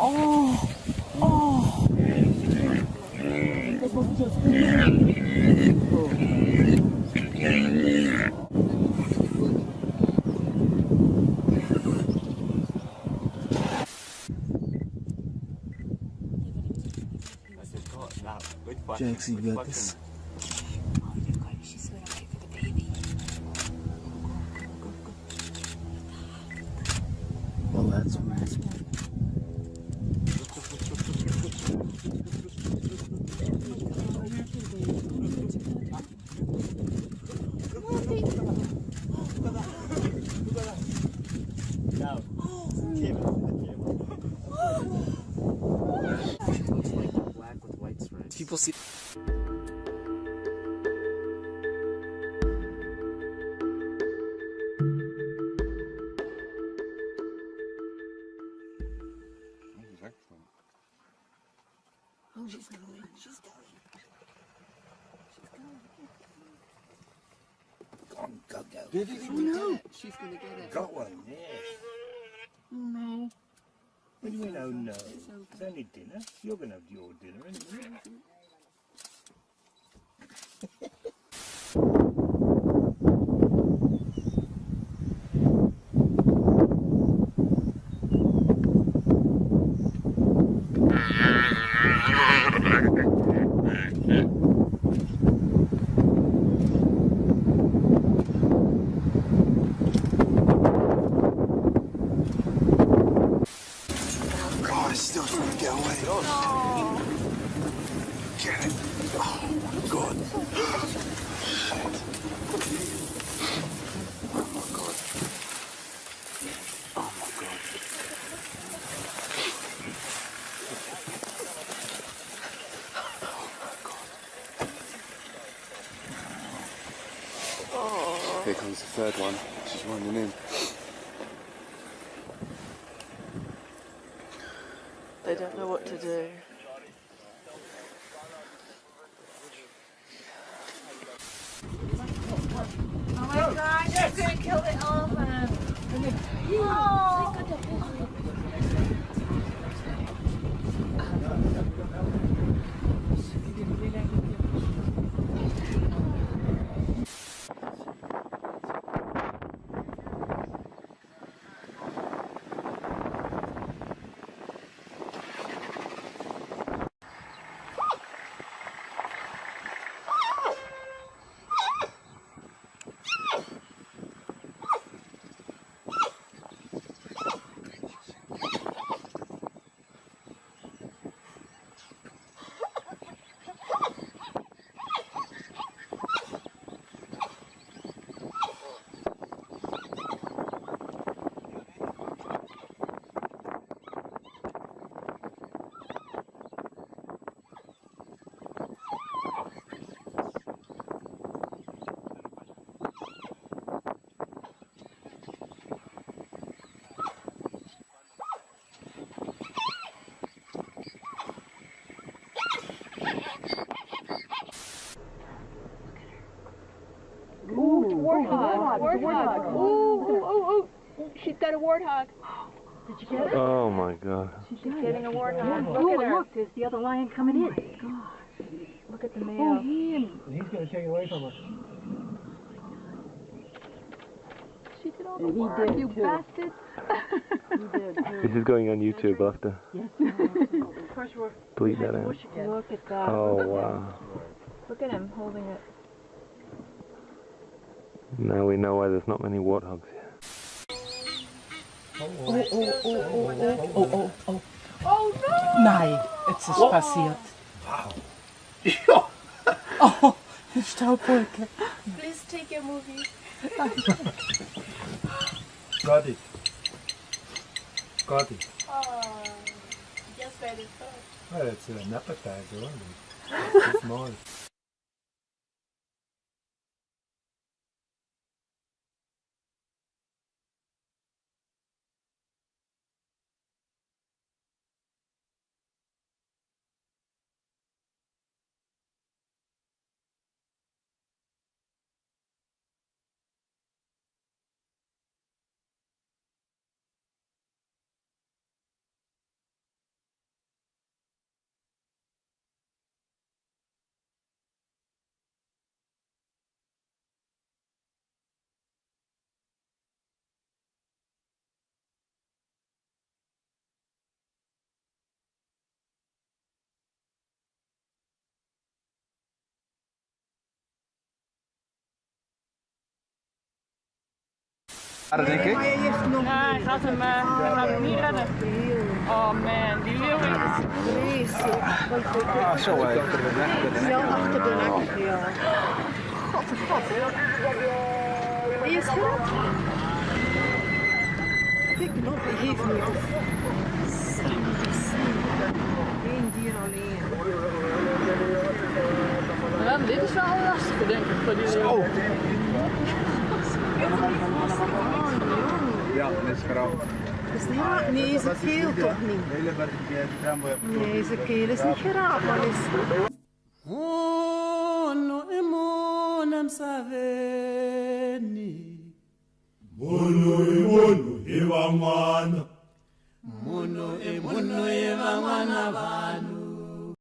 Oh, oh. Jax, you got this. She's gonna wait for the baby. Well, that's the last one. Looks like black with white stripes. People see. Oh, she's going. She's going. She's going. Go, go, go. Oh, no. She's going to get it. Got one, yes. Oh, no. What do you mean, oh, no? It's only dinner. You're going to have your dinner, anyway. Still trying to get away. Oh. Get it. Oh my god. Oh my god. Oh my god. Oh my god. Here comes the third one. She's running in. They don't know what to do. Oh my gosh, she's gonna kill the elephant. Oh. Warthog. Ooh. She's got a warthog. Did you get it? Oh my god. She's getting a warthog. Look at her. Look, there's the other lion coming in. Look at the male. Oh, him. He's going to take it away from her. She did all the work, you bastard. This is going on YouTube after. Yes. Of course we're... Delete that out. Look at that. Oh wow. Look at him holding it. Now we know why there's not many warthogs here. Oh no! Nej, it's is passiert. Wow. Oh, stau pojke. Please take your movie. Got it. Got it. Oh, just ready first. Well, it's an appetizer only. It's small. Dat denk ik. Maar je heeft nog Hij gaat hem niet redden. Oh man, die leeuw is vreselijk. Ah, zo hé. Snel achter de nek. Ja. God. Hij is goed. Kijk nog, hij heeft niet af. Eén dier alleen. Ja, dit is wel lastig, denk ik, voor die leeuw. Oh. Ja, dat is grappig. Is het geraakt? Nee, zijn keel toch niet. Nee, zijn keel is niet geraakt, maar is... Mono e mwana vana